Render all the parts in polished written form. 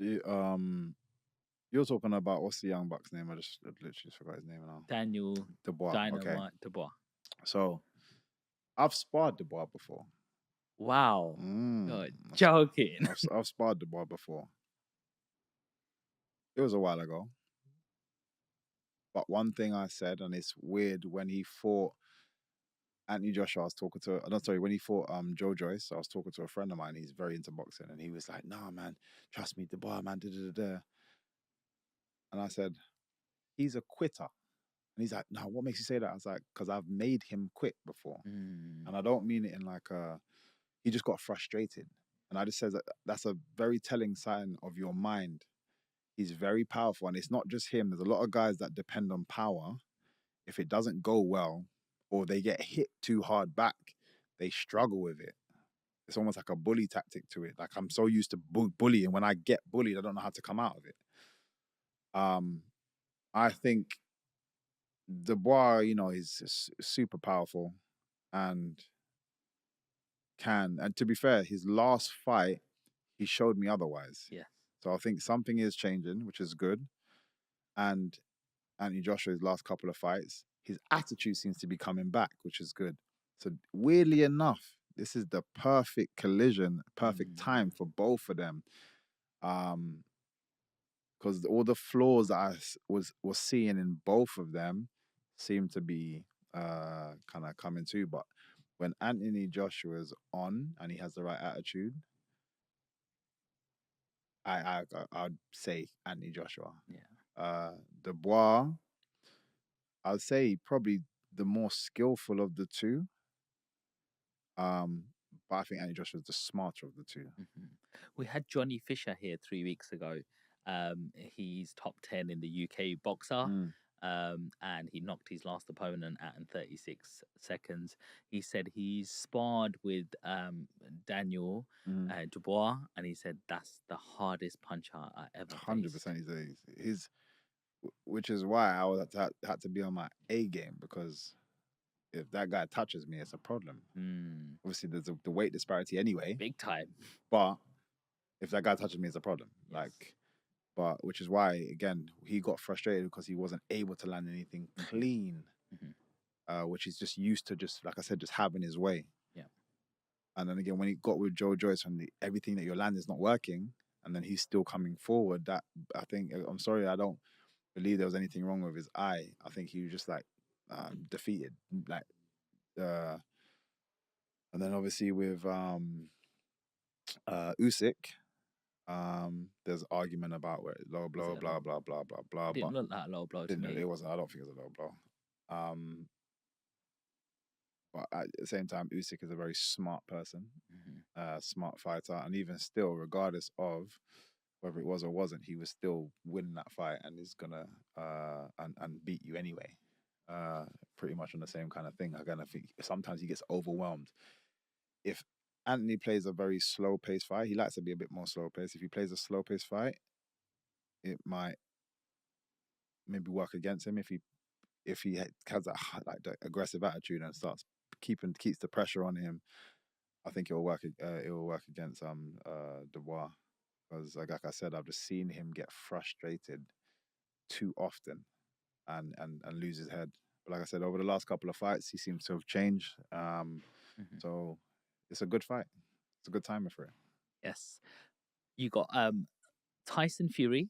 You, you're talking about what's the young buck's name? I literally just forgot his name now. Daniel Dubois. Okay. Dubois. So I've sparred Dubois before. Wow. You're joking. I've sparred Dubois before. It was a while ago. But one thing I said, and it's weird, when he fought Anthony Joshua, I was talking to, no, sorry, when he fought Joe Joyce, I was talking to a friend of mine. He's very into boxing, and he was like, "Nah, man, trust me, Dubois, man, da da da." And I said, "He's a quitter." And he's like, "No, what makes you say that?" I was like, "Because I've made him quit before." And I don't mean it in like he just got frustrated. And I just said that that's a very telling sign of your mind. He's very powerful. And it's not just him. There's a lot of guys that depend on power. If it doesn't go well or they get hit too hard back, they struggle with it. It's almost like a bully tactic to it. Like I'm so used to bullying. When I get bullied, I don't know how to come out of it. I think Dubois, is super powerful and and to be fair, his last fight, he showed me otherwise. Yeah. So I think something is changing, which is good. And Anthony Joshua's last couple of fights, his attitude seems to be coming back, which is good. So weirdly enough, this is the perfect collision, perfect time for both of them. Because all the flaws that I was seeing in both of them seem to be kind of coming too. But when Anthony Joshua's on and he has the right attitude, I'd say Anthony Joshua. Yeah. Dubois, I'd say probably the more skillful of the two. But I think Anthony Joshua is the smarter of the two. We had Johnny Fisher here 3 weeks ago. He's top 10 in the UK boxer. And he knocked his last opponent out in 36 seconds. He said he's sparred with Daniel Dubois, and he said that's the hardest puncher I ever faced. 100%. He's which is why I had to be on my A game, because if that guy touches me, it's a problem. Obviously, there's the weight disparity anyway. Big time. But if that guy touches me, it's a problem. Yes. But which is why, again, he got frustrated because he wasn't able to land anything clean, which he's just used to, just like I said, just having his way. Yeah. And then again, when he got with Joe Joyce, and everything that your land is not working, and then he's still coming forward, that I think, I'm sorry, I don't believe there was anything wrong with his eye. I think he was just like defeated, like. And then obviously with Usyk, there's argument about where low blow, blah blah blah blah blah. It didn't look like a low blow to me. It wasn't. I don't think it was a low blow. But at the same time, Usyk is a very smart person, smart fighter, and even still, regardless of whether it was or wasn't, he was still winning that fight, and is gonna and beat you anyway. Pretty much on the same kind of thing. Again, I think sometimes he gets overwhelmed. If Anthony plays a very slow paced fight, he likes to be a bit more slow paced. If he plays a slow paced fight, it might maybe work against him. If he has that like the aggressive attitude and keeps the pressure on him, I think it will work against Dubois, because like I said, I've just seen him get frustrated too often and lose his head. But like I said, over the last couple of fights, he seems to have changed. So it's a good fight. It's a good timer for it. Yes. You got Tyson Fury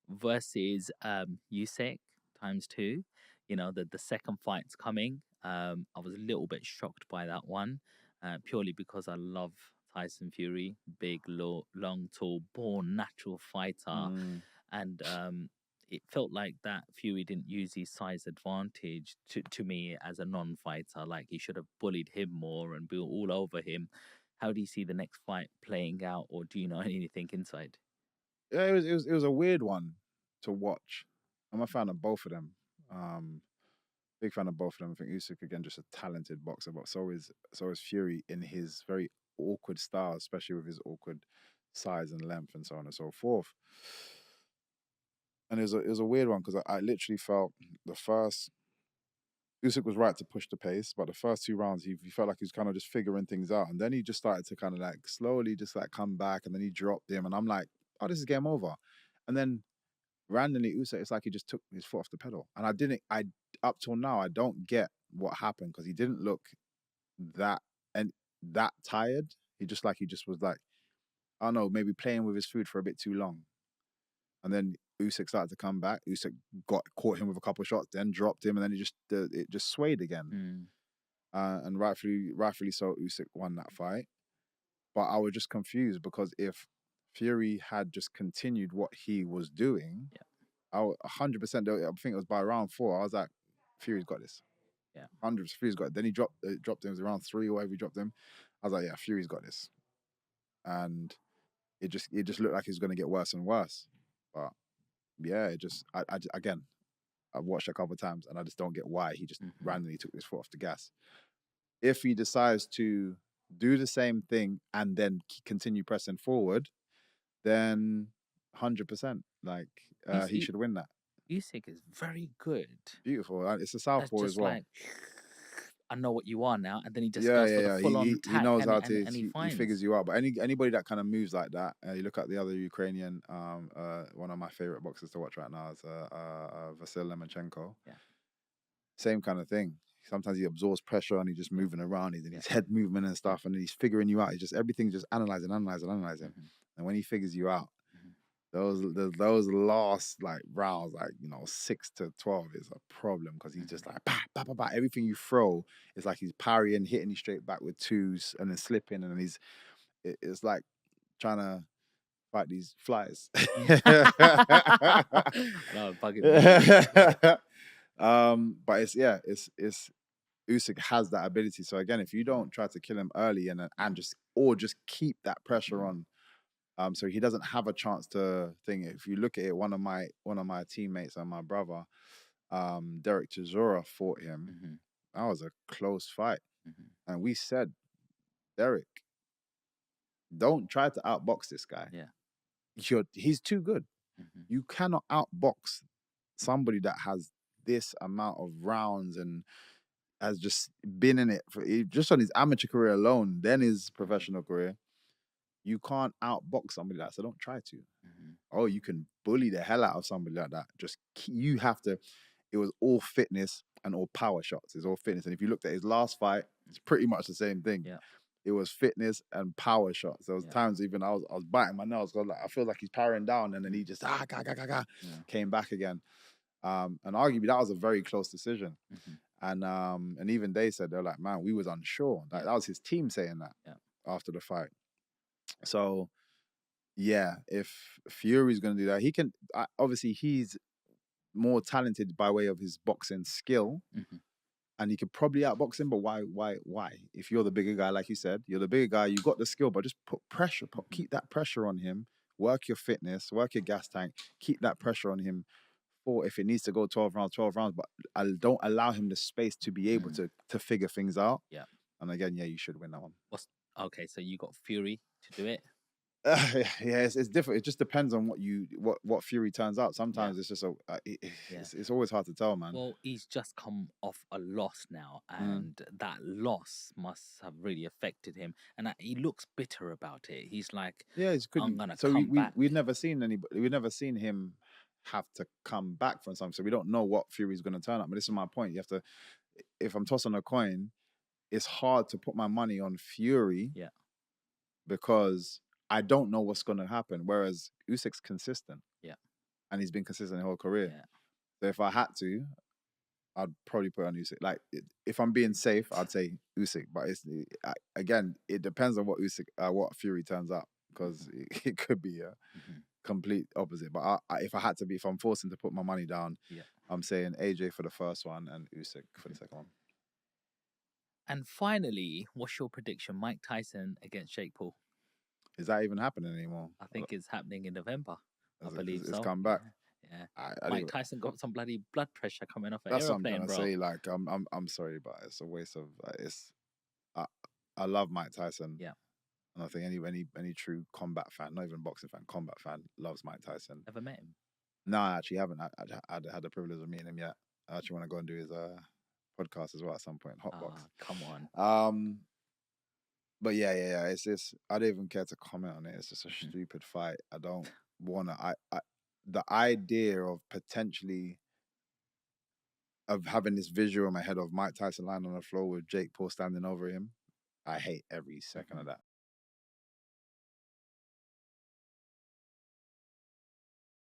versus Usyk ×2. The second fight's coming. I was a little bit shocked by that one, purely because I love Tyson Fury, big, long, tall, born natural fighter, and it felt like that Fury didn't use his size advantage to me as a non-fighter. Like, he should have bullied him more and been all over him. How do you see the next fight playing out, or do you know anything inside? Yeah, it was a weird one to watch. I'm a fan of both of them. Big fan of both of them. I think Usyk, again, just a talented boxer, but so is Fury in his very awkward style, especially with his awkward size and length and so on and so forth. And it was a weird one, because I literally felt the first, Usyk was right to push the pace, but the first 2 rounds he felt like he was kind of just figuring things out, and then he just started to kind of like slowly just like come back, and then he dropped him, and I'm like, oh, this is game over. And then randomly Usyk, it's like he just took his foot off the pedal. And I up till now, I don't get what happened, because he didn't look that tired. He just was like, I don't know, maybe playing with his food for a bit too long. And then Usyk started to come back. Usyk caught him with a couple of shots, then dropped him, and then it just swayed again. And rightfully so, Usyk won that fight. But I was just confused, because if Fury had just continued what he was doing, I 100%. I think it was by round 4. I was like, Fury's got this. 100%. Fury's got it. Then he dropped him. It was around 3 or whatever he dropped him. I was like, yeah, Fury's got this. And it just looked like he was going to get worse and worse. But yeah, again, I've watched a couple of times, and I just don't get why he just randomly took his foot off the gas. If he decides to do the same thing and then continue pressing forward, then 100%, like he should win that. Usyk is very good. Beautiful. It's a southpaw as well. Like, I know what you are now, and then he just goes for the full-on attack. He knows how to. He figures you out. But anybody that kind of moves like that, you look at the other Ukrainian, one of my favorite boxers to watch right now is Vasyl Lomachenko. Yeah. Same kind of thing. Sometimes he absorbs pressure and he's just moving around. He's in his head movement and stuff, and he's figuring you out. Everything's just analyzing. And when he figures you out, those last like rounds, like 6 to 12, is a problem, because he's just like bah, bah, bah, bah. Everything you throw is like he's parrying, hitting you straight back with twos, and then slipping, and it's like trying to fight these flies. No, bugging. But it's Usyk has that ability. So again, if you don't try to kill him early and just keep that pressure on. So he doesn't have a chance to think. If you look at it, one of my teammates and my brother, Derek Chisora, fought him. That was a close fight, and we said, Derek, don't try to outbox this guy. Yeah, he's too good. You cannot outbox somebody that has this amount of rounds and has just been in it just on his amateur career alone, then his professional career. You can't outbox somebody like that, so don't try to. Oh, you can bully the hell out of somebody like that. You have to. It was all fitness and all power shots. It's all fitness. And if you looked at his last fight, it's pretty much the same thing. Yeah. It was fitness and power shots. There was times even I was biting my nails, because I feel like he's powering down, and then he just came back again. And arguably that was a very close decision. And even they said, they're like, man, we was unsure. Like, that was his team saying that after the fight. So, yeah, if Fury's going to do that, he can. Obviously, he's more talented by way of his boxing skill, and he could probably outbox him. But why? If you're the bigger guy, like you said, you're the bigger guy, you got the skill, but just put pressure, keep that pressure on him. Work your fitness, work your gas tank, keep that pressure on him. Or if it needs to go 12 rounds, but I don't allow him the space to be able to figure things out. Yeah. And again, you should win that one. Okay, so you got Fury to do it? Yeah, it's different. It just depends on what Fury turns out. Sometimes it's just it's always hard to tell, man. Well, he's just come off a loss now, and that loss must have really affected him, and he looks bitter about it. He's like, I'm gonna come back. We've never seen him have to come back from something, so we don't know what Fury's going to turn up. But this is my point. You have to, if I'm tossing a coin, it's hard to put my money on Fury, because I don't know what's going to happen. Whereas Usyk's consistent, and he's been consistent the whole career. So if I had to, I'd probably put on Usyk. Like, if I'm being safe, I'd say Usyk. But again, it depends on what Fury turns up, because it could be a complete opposite. But if I'm forcing to put my money down, I'm saying AJ for the first one and Usyk for the second one. And finally, what's your prediction? Mike Tyson against Jake Paul. Is that even happening anymore? I think it's happening in November. I believe it's come back. Yeah. Mike Tyson got some bloody blood pressure coming off an That's aeroplane, what I'm trying to say. Like, I'm sorry, but it's a waste of. I love Mike Tyson. Yeah. And I think any true combat fan, not even boxing fan, combat fan, loves Mike Tyson. Ever met him? No, I actually haven't. I had the privilege of meeting him yet. I actually want to go and do his podcast as well at some point. Hotbox. Come on. But yeah. It's just, I don't even care to comment on it. It's just a stupid fight. I don't. Warner, the idea of potentially of having this visual in my head of Mike Tyson lying on the floor with Jake Paul standing over him, I hate every second of that.